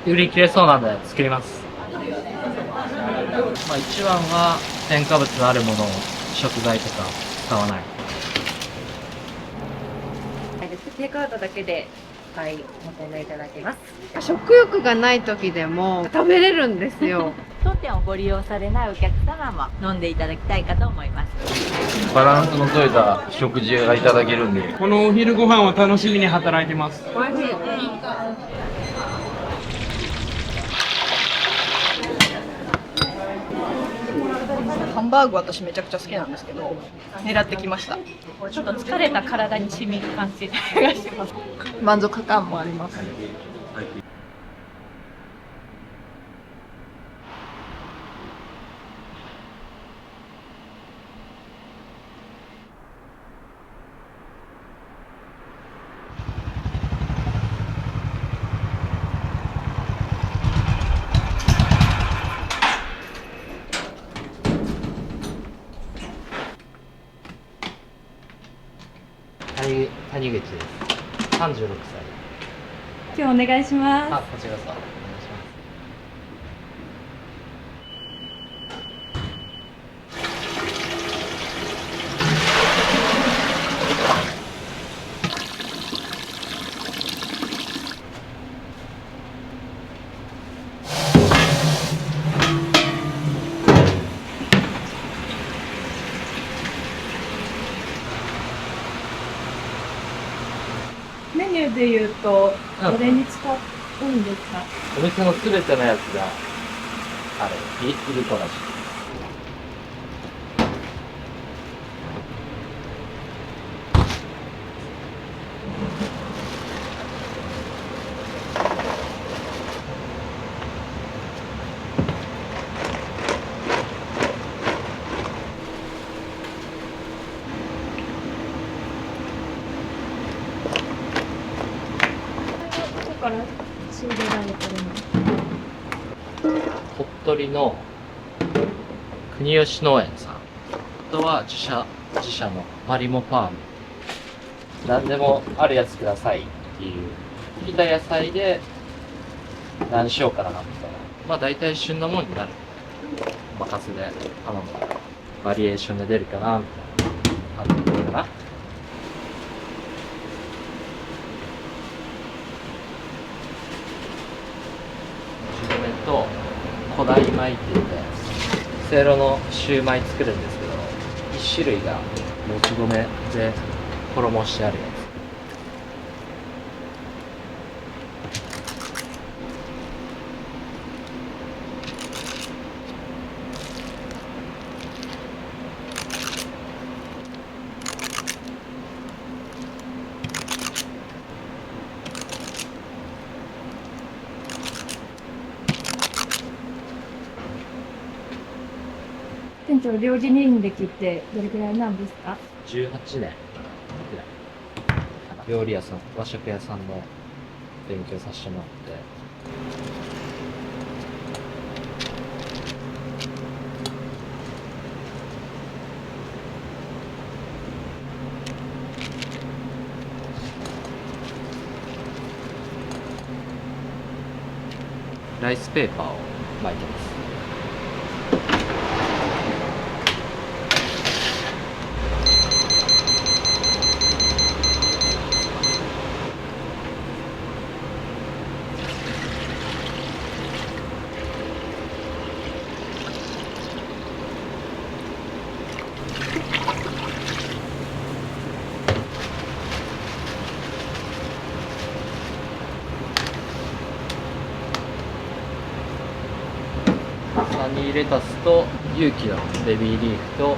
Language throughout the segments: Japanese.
売り切れそうなんで作ります。一番は添加物のあるものを食材とか使わない。テイクアウトだけでお求めいただけます。食欲がない時でも食べれるんですよ。当店をご利用されないお客様も飲んでいただきたいかと思います。バランスの取れた食事がいただけるんで、このお昼ご飯を楽しみに働いてます。おいしい。ハンバーグ私めちゃくちゃ好きなんですけど、狙ってきました。ちょっと疲れた体に染みる感じがします。満足感もあります。谷口です。36歳。今日お願いします。こちらこそお願いします。メニューで言うと、どれに使うんですか？お店のすべてのやつが、いるとらしい。どこから仕入れられてるの？鳥取の国吉農園さん。あとは自社のマリモファーム。何でもあるやつくださいっていう。切った野菜で何しようかなみたいな。大体旬のもんになる。お任せで頼むから。バリエーションで出るかなみたいな。感じかな。と古代米って言ってせいろのシューマイ作るんですけど、1種類がもち米で衣してあるやつ。店長、料理人歴ってどれくらいなんですか18年くらい。料理屋さん、和食屋さんの勉強させてもらって。ライスペーパーを巻いてます。サニーレタスと有機のベビーリーフと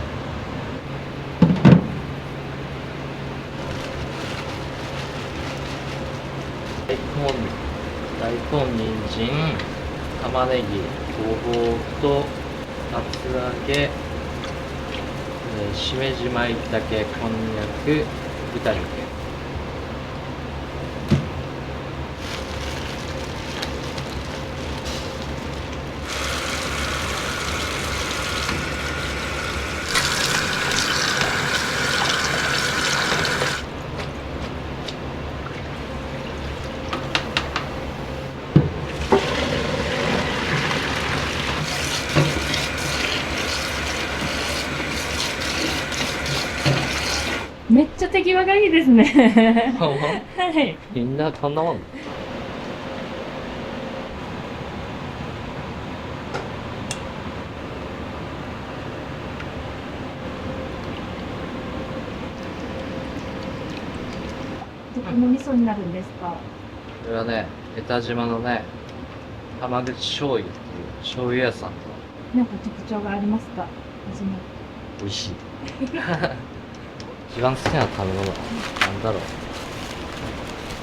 大根、人参、玉ねぎ、ごぼうと厚揚げ、しめじまいたけ、こんにゃく、豚肉。手際がいいですね。ほんまはい。みんなこんなもん。どこの味噌になるんですか？これはね、江田島のね、浜口醤油っていう醤油屋さんのなんか特徴がありますか？味の。美味しい。一番好きな食べ物はなんだろう。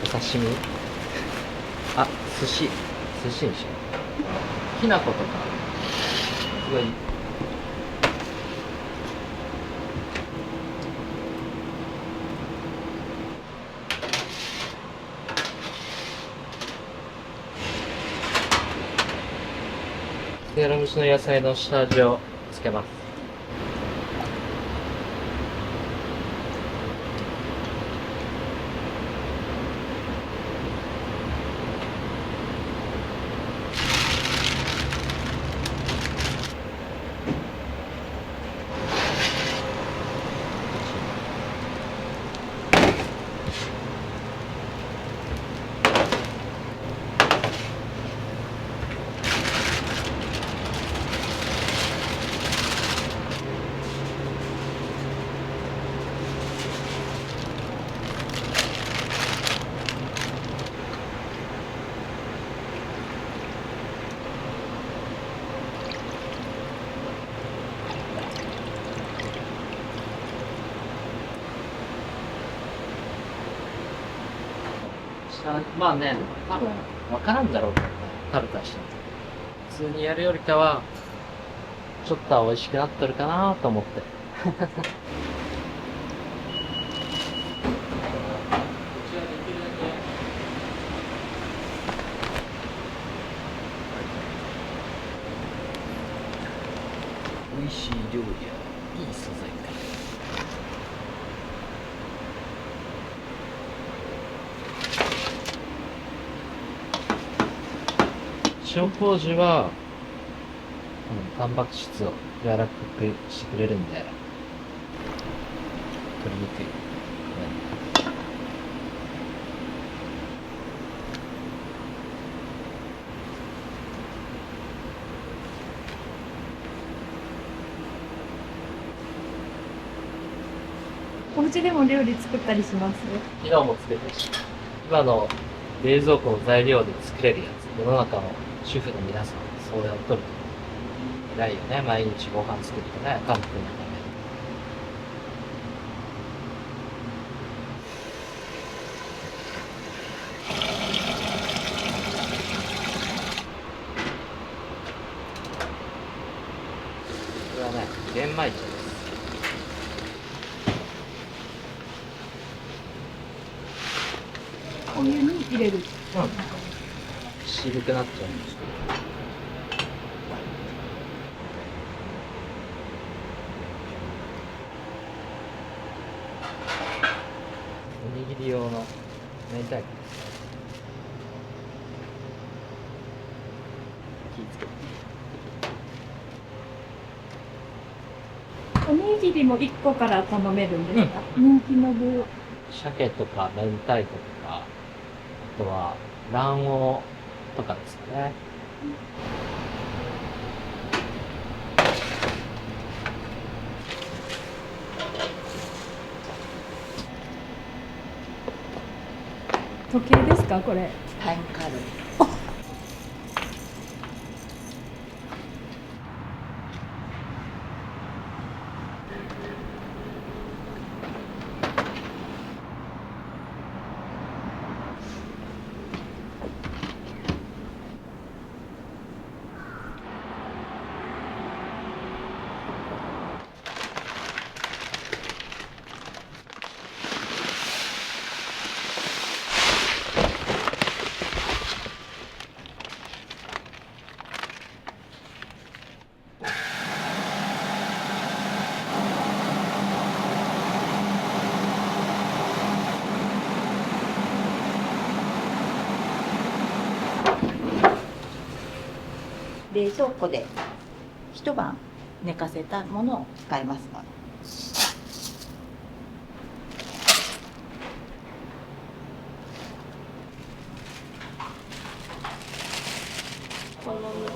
お刺身？あ、寿司。寿司にしよう。きな粉とか、すごい。せいろ蒸しの野菜の下味をつけます。まあね、多分分からんだろうけどね、食べた人。普通にやるよりかは、ちょっとは美味しくなってるかなと思って。美味しい料理やいい素材か。塩麹は、タンパク質を柔らかくしてくれるんで、取りにくい。お家でも料理作ったりします？昨日も作ってし、今の冷蔵庫の材料で作れるやつ、世の中の主婦の皆さん、そうやっとると。偉いよね、毎日ご飯作ってね、家族のために。これはね、玄米茶です。お湯に入れる。渋くなっちゃうんですけど。おにぎり用の明太子です。気ぃつけて。おにぎりも1個から頼めるんですか？人気の具。鮭とか明太子とか、あとは卵黄とかですかね。時計ですかこれ？タイムカードです。冷蔵庫で一晩寝かせたものを使いますので。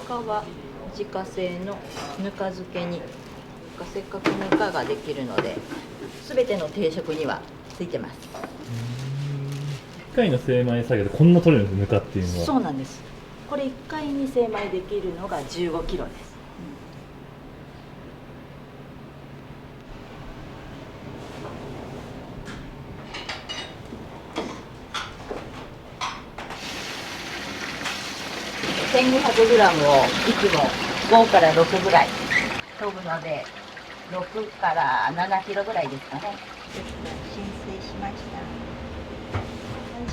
他は自家製のぬか漬けにせっかくぬかができるので全ての定食にはついてます。1回の精米作業でこんな取れるんですぬかっていうのは。そうなんです。これ1回に精米できるのが15キロです。1500グラムをいつも5から6ぐらい飛ぶので、6から7キロぐらいですかね。10分浸水しました。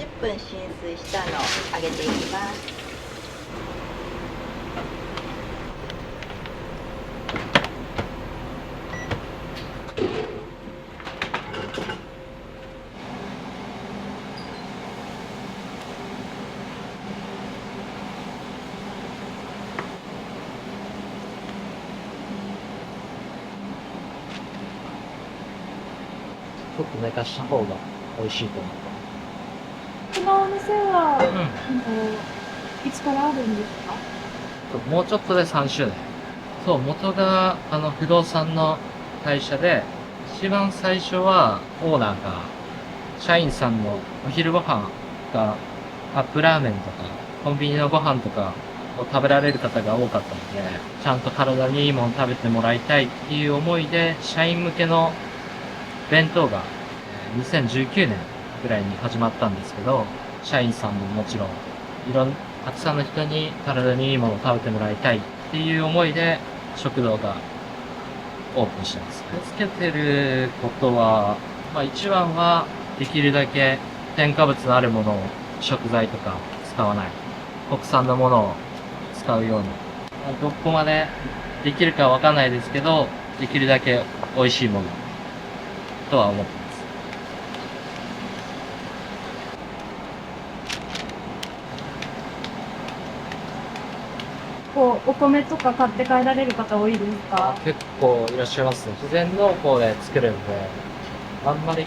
30分浸水したのを揚げていきます。ちょっと寝かした方が美味しいと思う。このお店は、いつからあるんですか？もうちょっとで3周年。そう、元が不動産の会社で、一番最初はオーナーが、社員さんのお昼ご飯がカップラーメンとか、コンビニのご飯とかを食べられる方が多かったので、ちゃんと体にいいもの食べてもらいたいっていう思いで、社員向けの弁当が2019年ぐらいに始まったんですけど、社員さんももちろん、たくさんの人に体にいいものを食べてもらいたいっていう思いで、食堂がオープンしてます。気をつけてることは、一番はできるだけ添加物のあるものを、食材とか使わない。国産のものを使うように。どこまでできるかわかんないですけど、できるだけ美味しいものとは思ってます。お米とか買って帰られる方多いですか？結構いらっしゃいますね。自然農法で作るんで、あんまり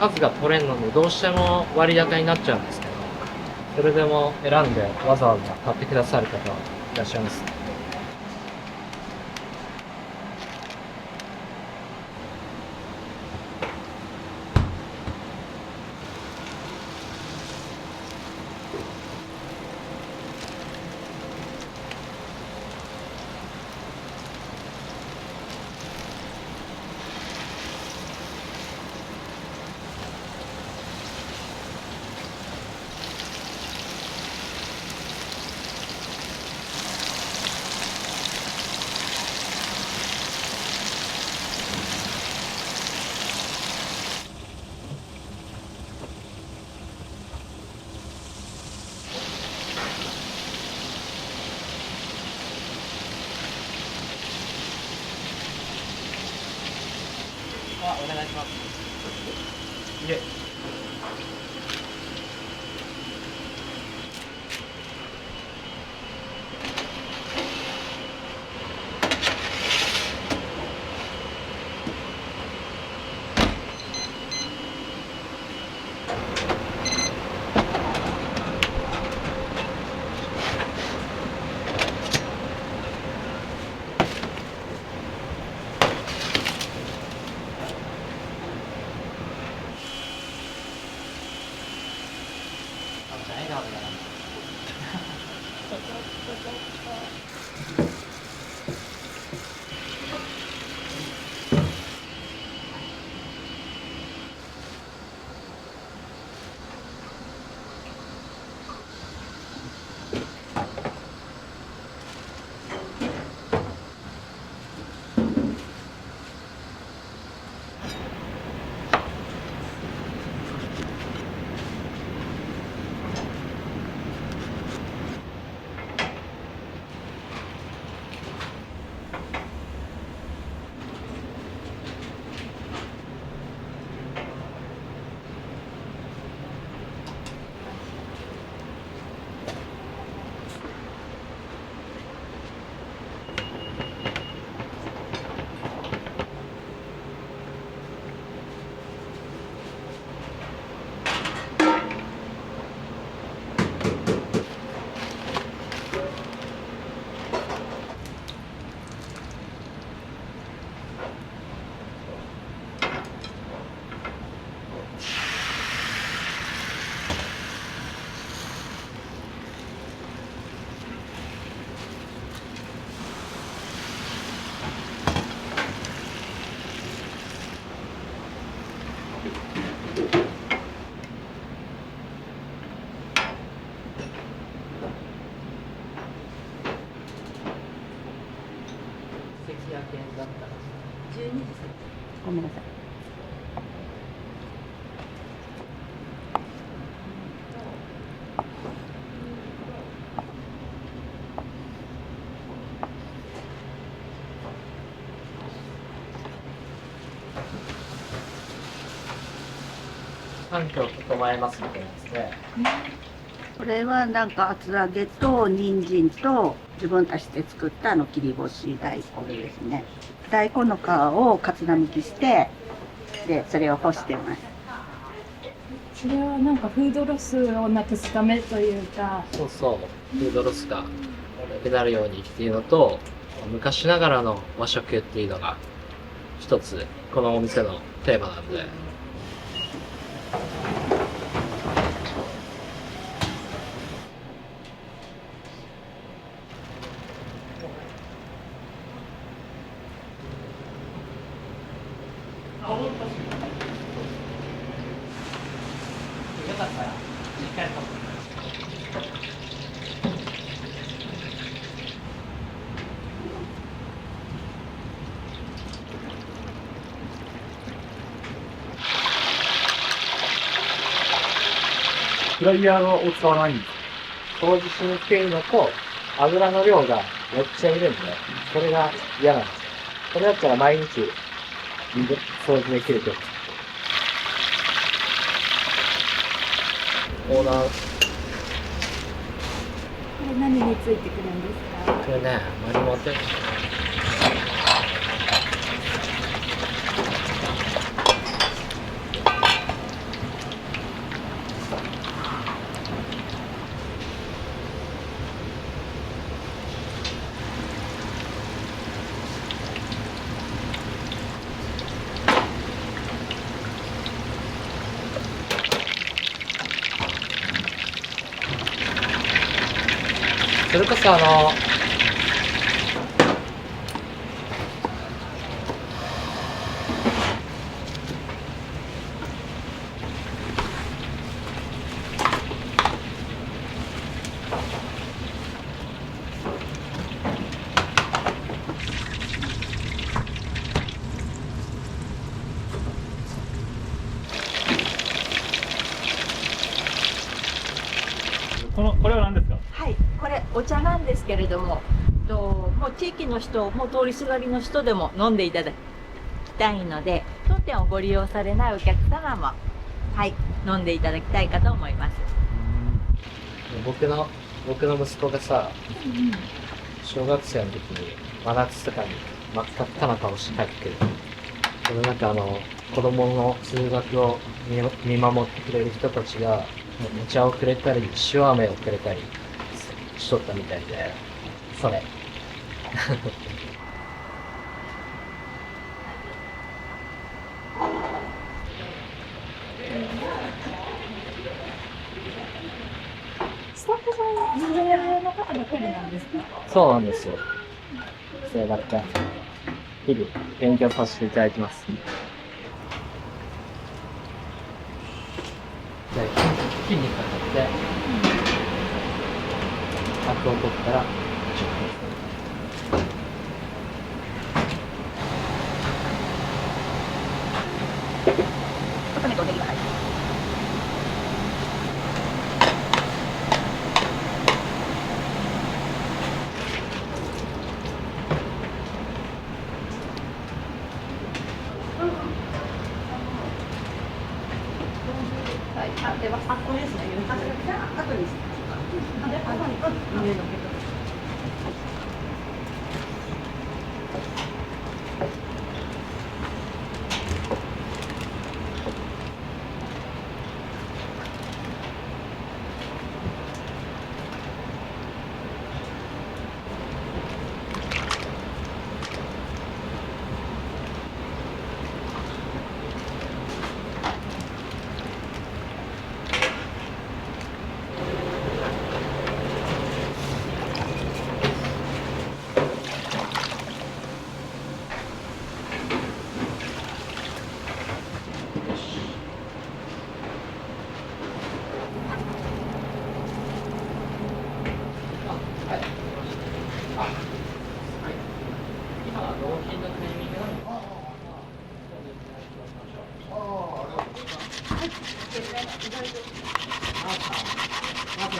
数が取れんので、どうしても割高になっちゃうんですけど、それでも選んでわざわざ買ってくださる方はいらっしゃいますね。お願いします。いえ。笑顔でやらない。だったら12時ごめんなさい。環境を整えますみたいなですね。これはなんか厚揚げと人参と自分たちで作った切り干し大根ですね。大根の皮をかつらむきして、でそれを干してます。それはなんかフードロスをなくすためというか、そうそう、フードロスがなくなるようにっていうのと、昔ながらの和食っていうのが一つこのお店のテーマなんで。よかったらしっかりと。フライヤーを使わないんですか？掃除しにくいのと、油の量がめっちゃいるんで、それが嫌なんですよ。それだったら毎日掃除できるけど。オーダー、これ何についてくるんですか？これね、マリモテ。それこそこれは何ですか？はい、これお茶なんですけれども、もう地域の人、もう通りすがりの人でも飲んでいただきたいので、当店をご利用されないお客様も、はい、飲んでいただきたいかと思います。僕の息子がさ、小学生の時に真夏とかに真っ赤っかな顔して帰ってくる。その中子供の通学を見守ってくれる人たちが、お茶をくれたり、塩飴をくれたりしとったみたいで、それ。スタッフさん、女性の方ばかりなんですか？そうなんですよ。それだけ。日々勉強させていただいてます。じゃあ、火にかけて、アクを取ったら、わかめとネギが入ってます。はい、あ、では、これですね。じゃあ、後にしますか。上のけど。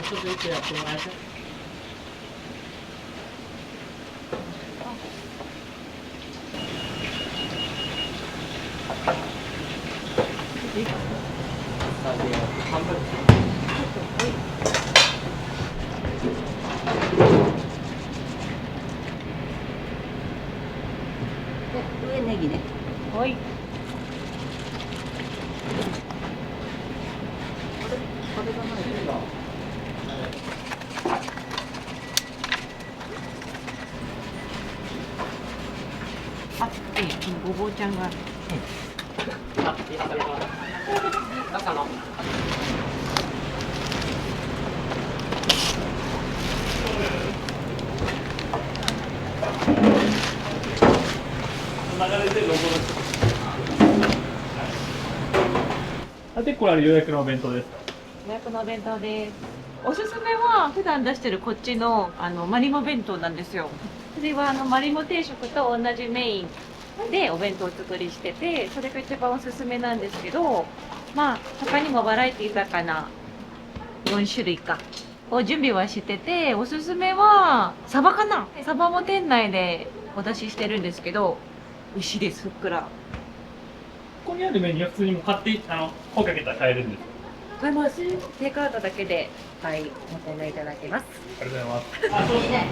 続いてやってもらえて。半分。上ネギね。はい。あ、ごぼうちゃんが。あ、いい、それは。中の。で、これは予約のお弁当ですか？予約のお弁当です。おすすめは普段出してるこっちのマリモ弁当なんですよ。それはマリモ定食と同じメインでお弁当を作りしてて、それが一番おすすめなんですけど、まあ他にもバラエティ豊かな4種類かを準備はしてて、おすすめはサバかな。サバも店内でお出ししてるんですけど、美味しいです。ふっくら。ここにあるメニューは普通にもう買って声かけたら買えるんですか？買えます。テイクアウトだけで、はい、お求めいただけます。ありがとうございます。いいね。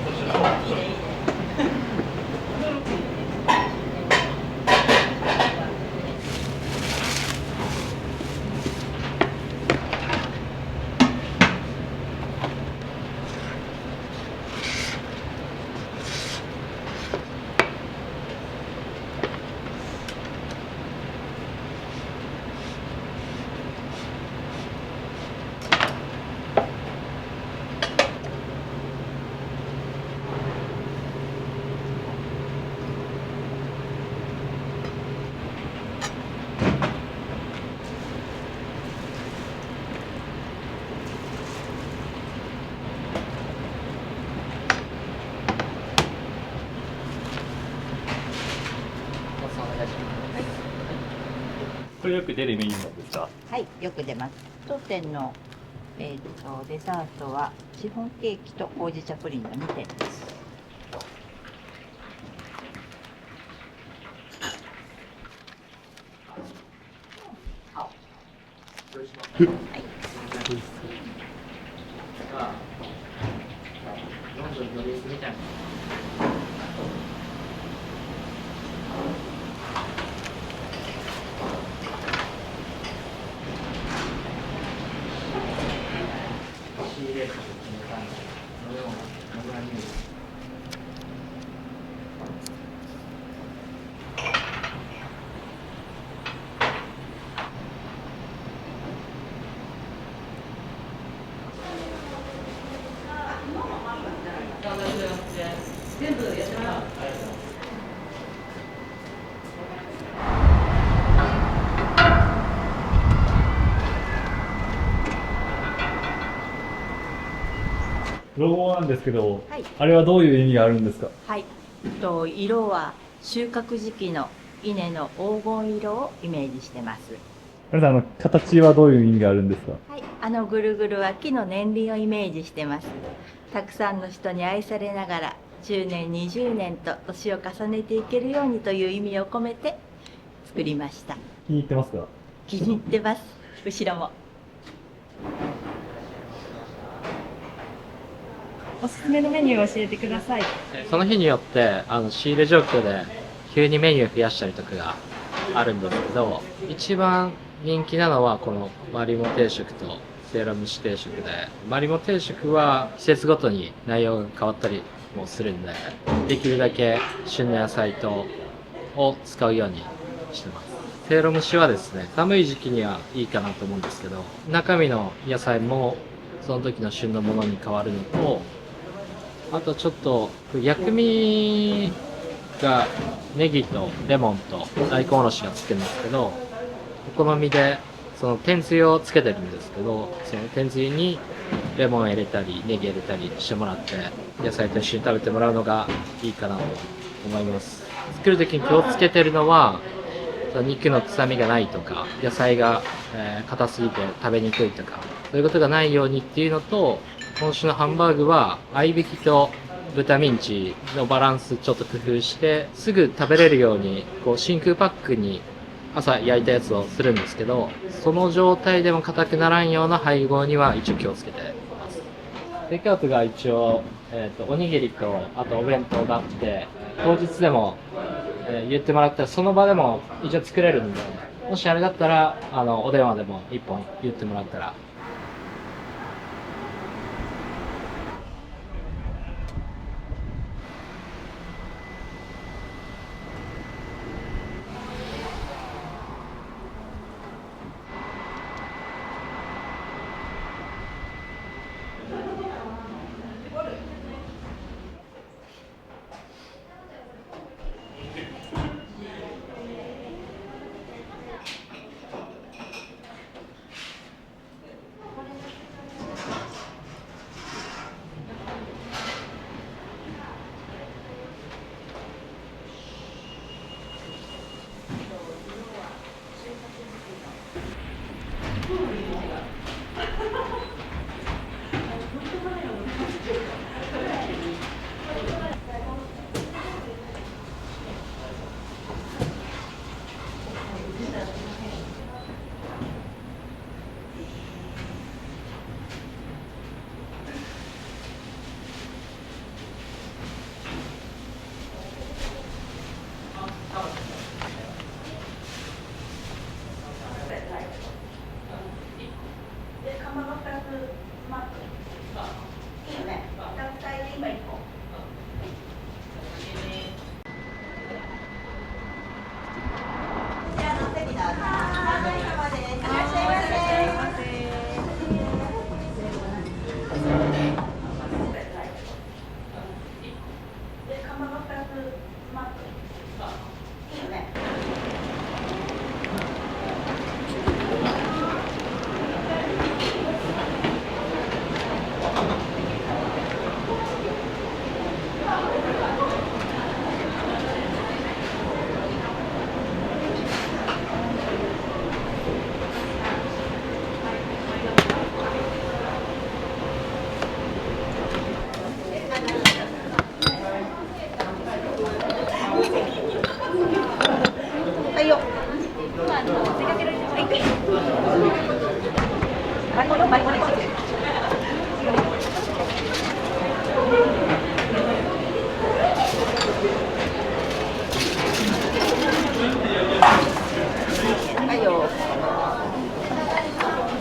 いいね。これよく出るメニューなんですか？はい、よく出ます。当店の、デザートはシフォンケーキとほうじ茶プリンの2点です。全部やってもらう。ロゴなんですけど、はい、あれはどういう意味があるんですか？はい、色は収穫時期の稲の黄金色をイメージしてます。あれさん、形はどういう意味があるんですか？はい、ぐるぐるは木の年輪をイメージしてます。たくさんの人に愛されながら10年20年と年を重ねていけるようにという意味を込めて作りました。気に入ってますか？気に入ってます。後ろも。おすすめのメニューを教えてください。その日によって仕入れ状況で急にメニュー増やしたりとかがあるんですけど、一番人気なのはこのマリモ定食とせいろ蒸し定食で、マリモ定食は季節ごとに内容が変わったりもするんで、できるだけ旬の野菜を使うようにしてます。せいろ蒸しはですね、寒い時期にはいいかなと思うんですけど、中身の野菜もその時の旬のものに変わるのと、あとちょっと薬味がネギとレモンと大根おろしがつけるんですけど、お好みでその天つゆをつけてるんですけど、その天つゆにレモン入れたりネギ入れたりしてもらって野菜と一緒に食べてもらうのがいいかなと思います。作る時に気をつけてるのは、肉の臭みがないとか野菜が硬すぎて食べにくいとか、そういうことがないようにっていうのと、今週のハンバーグは合いびきと豚ミンチのバランスちょっと工夫して、すぐ食べれるように、こう真空パックに朝焼いたやつをするんですけど、その状態でも硬くならんような配合には一応気をつけてます。テイクアウトが一応、おにぎりと、あとお弁当があって、当日でも、言ってもらったらその場でも一応作れるんで、もしあれだったら、お電話でも一本言ってもらったら。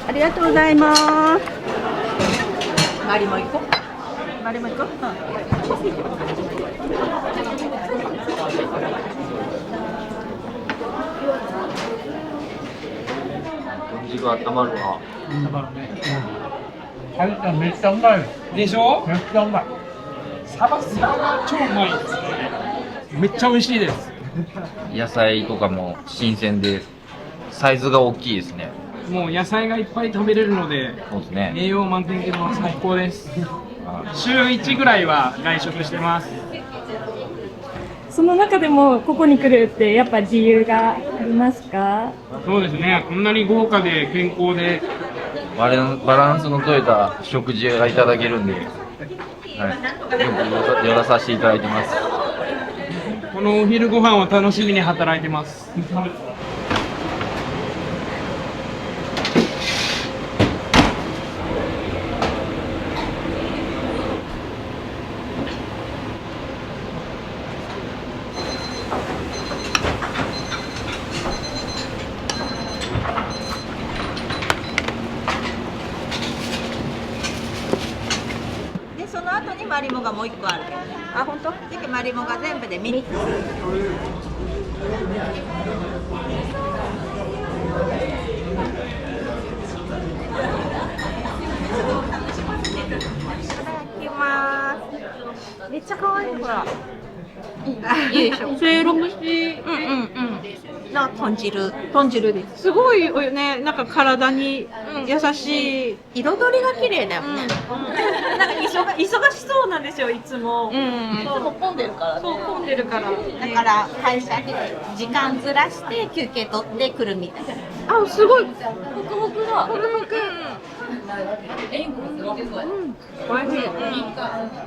ありがとうございます。マリも行こう。マリも行こう。豚汁温まるわ。めっちゃうまい。でしょ？めっちゃうまい。サバが超うまいですね。めっちゃ美味しいです。野菜とかも新鮮で、サイズが大きいですね。もう野菜がいっぱい食べれるので、そうですね。栄養満点でも最高です。週1ぐらいは外食してます。その中でもここに来るってやっぱ理由がありますか？そうですね。こんなに豪華で健康で、バランスの取れた食事がいただけるんで、はい、よく寄らさせていただいてます。このお昼ご飯を楽しみに働いてます。でその後にマリモがもう1個あるけどね。あ、本当？でマリモが全部で3つ。めっちゃ可愛いほら。いいでしょ。せいろ蒸し。の豚汁。豚汁です。すごいね、なんか体に優しい。彩りが綺麗だよね。なんか忙しそうなんですよ、いつも。いつも混んでるからね。そう、混んでるから。だから会社で時間ずらして休憩取ってくるみたいな。あ、すごい。ホクホクだ。ホクホク。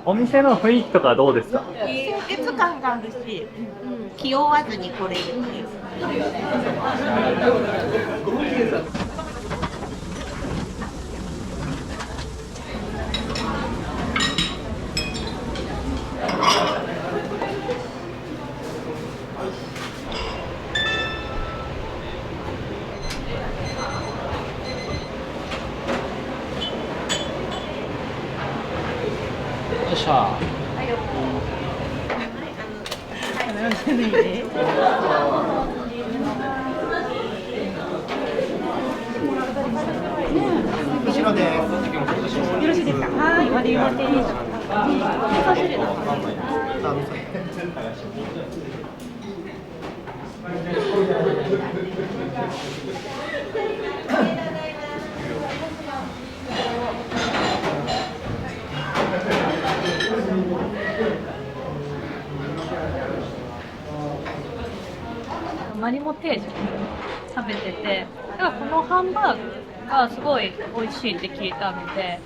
お店の雰囲気とかどうですか？清潔感があるし、気負わずに来れるっていう。よいしょ。後ろでよろしいですか？はい、割り待ち。マリモ定食食べてて、だからこのハンバーグがすごい美味しいって聞いたので、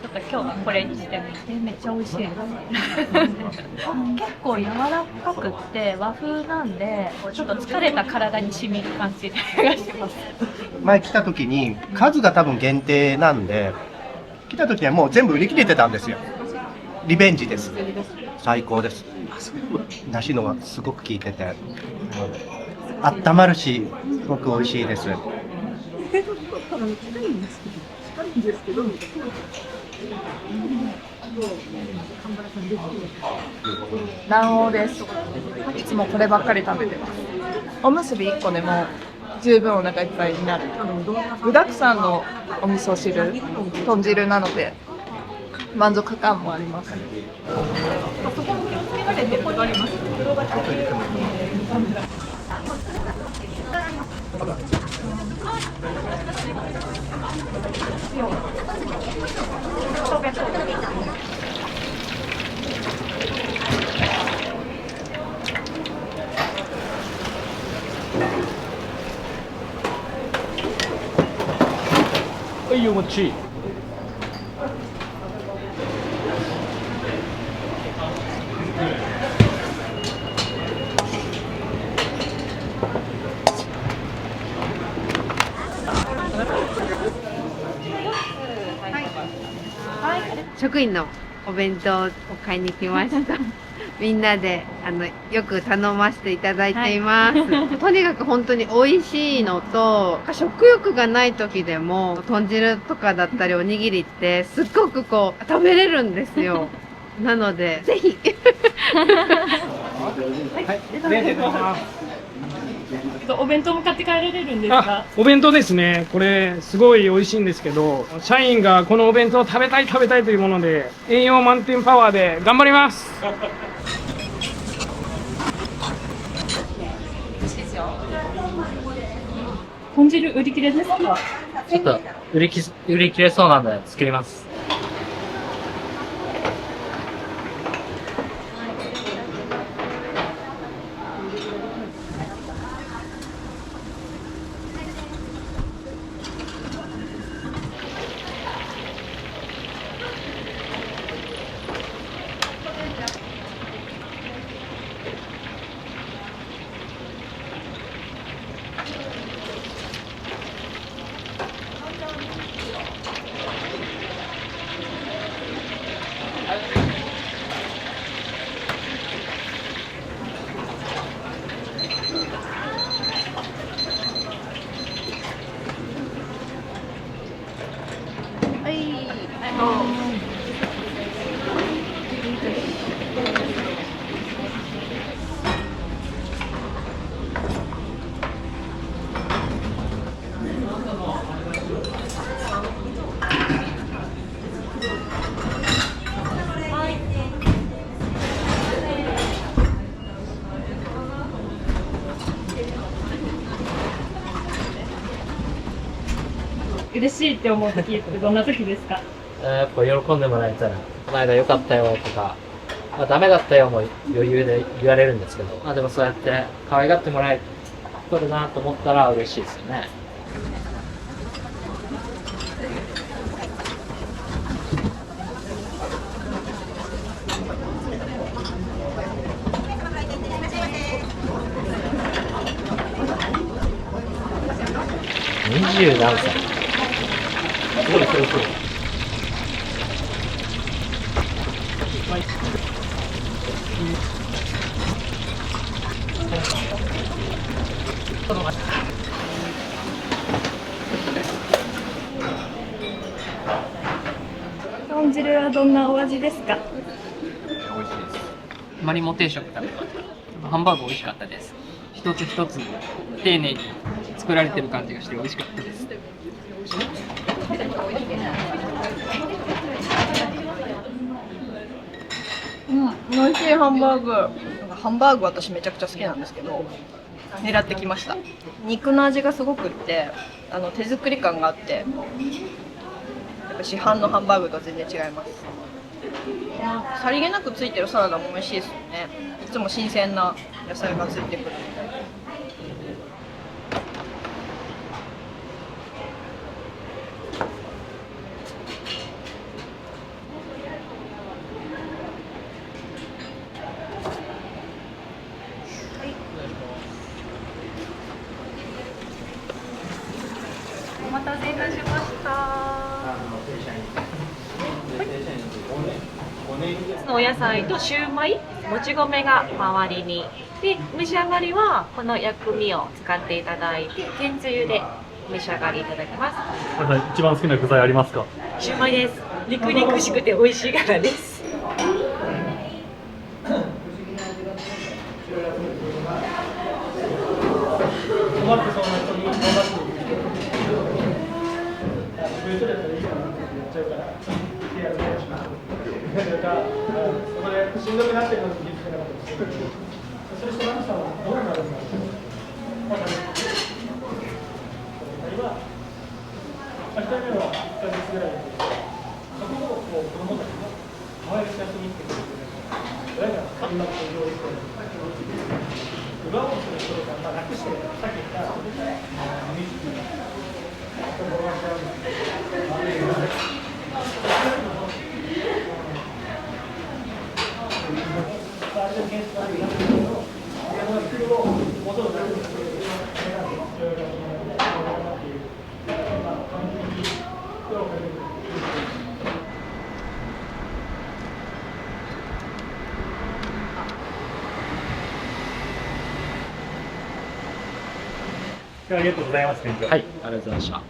ちょっと今日はこれにしてみて、めっちゃ美味しいです結構柔らかくって和風なんで、ちょっと疲れた体に染みる感じがします。前来た時に数が多分限定なんで、来た時にはもう全部売り切れてたんですよ。リベンジです。最高です。梨のがすごく効いてて、温まるし、すごく美味しいです。卵黄です。いつもこればっかり食べてます。おむすび1個でも十分お腹いっぱいになる。具沢山のお味噌汁、豚汁なので満足感もあります。そこも気をつけられてもあります。はい、お餅。職員のお弁当を買いに来ました。みんなでよく頼ませていただいています。とにかく本当に美味しいのと、食欲がない時でも豚汁とかだったりおにぎりってすっごくこう食べれるんですよ。なのでぜひ。お弁当も買って帰られるんですか？お弁当ですね。これすごい美味しいんですけど、社員がこのお弁当を食べたいというもので、栄養満点パワーで頑張ります。豚汁売り切れですか？ちょっと売り切れそうなんで作ります。嬉しいって思う時ってどんな時ですか？やっぱ喜んでもらえたら、この間良かったよとか、ダメだったよも余裕で言われるんですけど、でもそうやって可愛がってもらえとるなと思ったら嬉しいですよね。20何歳。すごいそうそう。豚汁はどんなお味ですか？美味しいです。マリモ定食食べました。ハンバーグ美味しかったです。一つ一つ丁寧に作られてる感じがして美味しかったです。美味しいハンバーグ。ハンバーグ私めちゃくちゃ好きなんですけど、狙ってきました。肉の味がすごくって、手作り感があって、やっぱ市販のハンバーグとは全然違います。さりげなくついてるサラダも美味しいですよね。いつも新鮮な野菜がついてくる。お待たせいたしました。お野菜とシューマイ、もち米が周りに。で、召し上がりはこの薬味を使っていただいて、天つゆでお召し上がりいただきます。一番好きな具材ありますか？シューマイです。肉々しくて美味しいからです。ありがとうございます、店長。はい、ありがとうございました。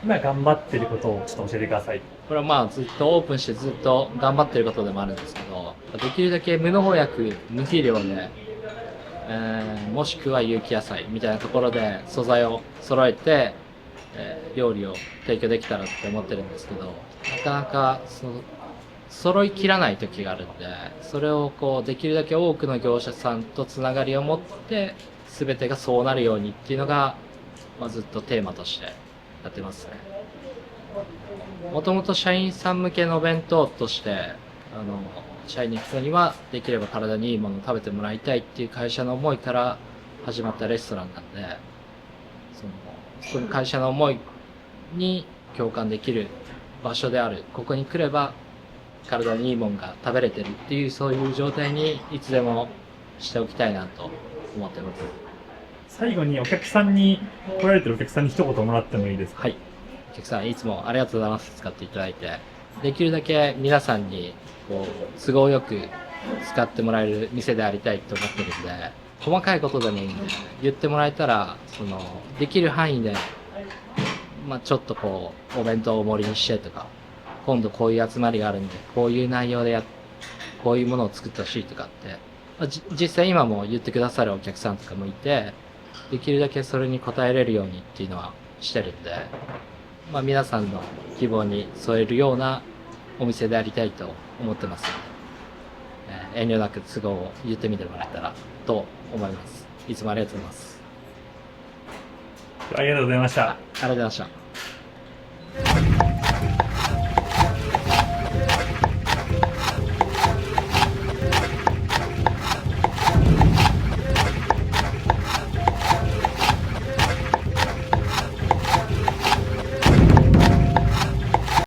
今頑張ってることをちょっと教えてください。これはまあずっとオープンしてずっと頑張ってることでもあるんですけど、できるだけ無農薬、無肥料で、もしくは有機野菜みたいなところで素材を揃えて、料理を提供できたらって思ってるんですけど、なかなか揃いきらない時があるんで、それをこうできるだけ多くの業者さんとつながりを持って全てがそうなるようにっていうのが、ずっとテーマとしてやってますね。もともと社員さん向けの弁当として社員の人にはできれば体にいいものを食べてもらいたいっていう会社の思いから始まったレストランなんで、その会社の思いに共感できる場所である、ここに来れば体にいいものが食べれてるっていう、そういう状態にいつでもしておきたいなと思ってます。最後にお客さんに来られてるお客さんに一言もらってもいいですか？はい、お客さんいつもありがとうございます。使っていただいて、できるだけ皆さんにこう都合よく使ってもらえる店でありたいと思ってるんで、細かいことでもいいんで言ってもらえたら、できる範囲で、ちょっとこうお弁当を盛りにしてとか、今度こういう集まりがあるんでこういう内容でこういうものを作ってほしいとかって、実際今も言ってくださるお客さんとかもいて、できるだけそれに応えれるようにっていうのはしてるんで、皆さんの希望に添えるようなお店でありたいと思ってますので、遠慮なく都合を言ってみてもらえたらと思います。いつもありがとうございます。ありがとうございました。ありがとうございました。